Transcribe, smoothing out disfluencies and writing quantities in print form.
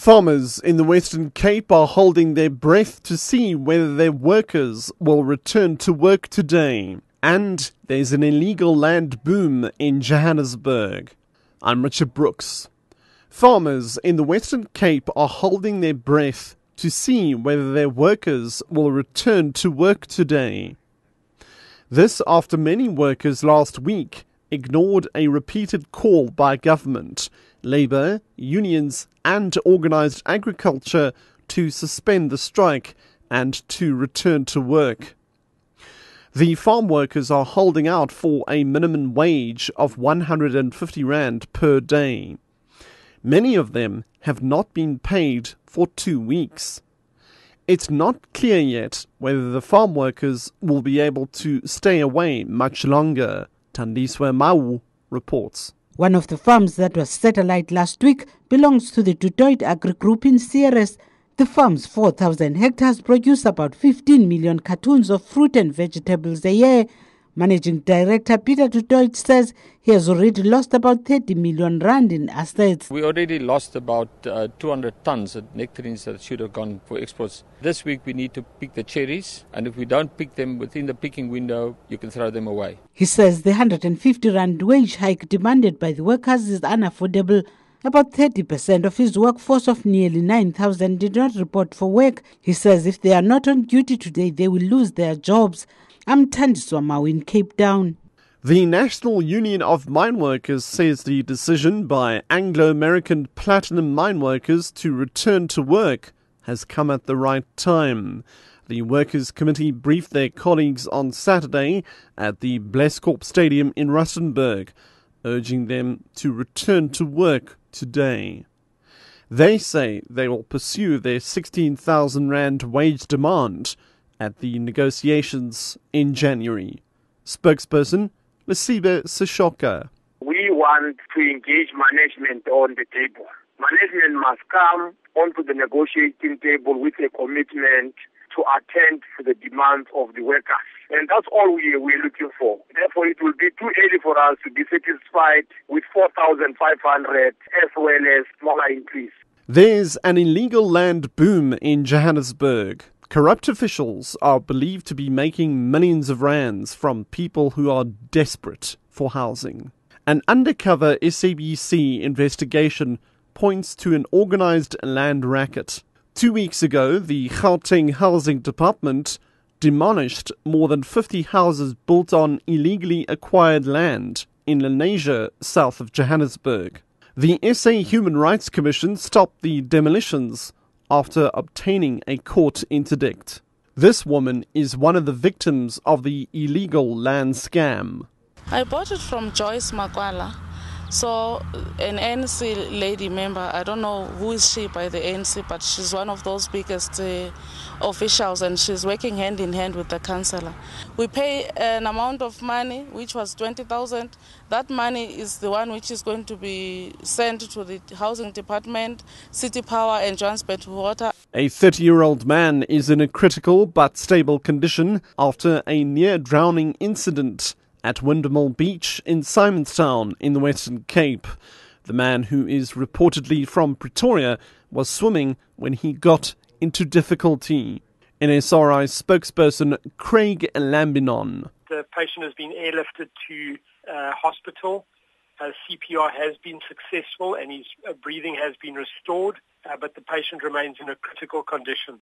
Farmers in the Western Cape are holding their breath to see whether their workers will return to work today. And there's an illegal land boom in Johannesburg. I'm Richard Brooks. Farmers in the Western Cape are holding their breath to see whether their workers will return to work today. This after many workers last week ignored a repeated call by government, labour, unions and organised agriculture to suspend the strike and to return to work. The farm workers are holding out for a minimum wage of 150 rand per day. Many of them have not been paid for 2 weeks. It's not clear yet whether the farm workers will be able to stay away much longer. NewsBreak7am reports. One of the farms that was set alight last week belongs to the Du Toit Agri Group in CRS. The farm's 4,000 hectares produce about 15 million cartons of fruit and vegetables a year. Managing Director Peter Du Toit says he has already lost about 30 million rand in assets. We already lost about 200 tons of nectarines that should have gone for exports. This week we need to pick the cherries, and if we don't pick them within the picking window, you can throw them away. He says the 150 rand wage hike demanded by the workers is unaffordable. About 30% of his workforce of nearly 9,000 did not report for work. He says if they are not on duty today, they will lose their jobs. I'm NewsBreak7am in Cape Town. The National Union of Mine Workers says the decision by Anglo-American platinum mine workers to return to work has come at the right time. The Workers' Committee briefed their colleagues on Saturday at the Blescorp Stadium in Rustenburg, urging them to return to work today. They say they will pursue their 16,000 rand wage demand at the negotiations in January. Spokesperson Lesibe Sishoka. We want to engage management on the table. Management must come onto the negotiating table with a commitment to attend to the demands of the workers. And that's all we're looking for. Therefore, it will be too early for us to be satisfied with 4,500 as well as smaller increase. There's an illegal land boom in Johannesburg. Corrupt officials are believed to be making millions of rands from people who are desperate for housing. An undercover SABC investigation points to an organised land racket. 2 weeks ago, the Gauteng Housing Department demolished more than 50 houses built on illegally acquired land in Lenasia, south of Johannesburg. The SA Human Rights Commission stopped the demolitions after obtaining a court interdict. This woman is one of the victims of the illegal land scam. I bought it from Joyce Makwala. So an ANC lady member, I don't know who is she by the ANC, but she's one of those biggest officials, and she's working hand in hand with the councillor. We pay an amount of money, which was 20,000. That money is the one which is going to be sent to the housing department, City Power and Johannesburg Water. A 30-year-old man is in a critical but stable condition after a near-drowning incident at Windmill Beach in Simonstown in the Western Cape. The man, who is reportedly from Pretoria, was swimming when he got into difficulty. NSRI spokesperson Craig Lambinon. The patient has been airlifted to hospital. CPR has been successful and his breathing has been restored, but the patient remains in a critical condition.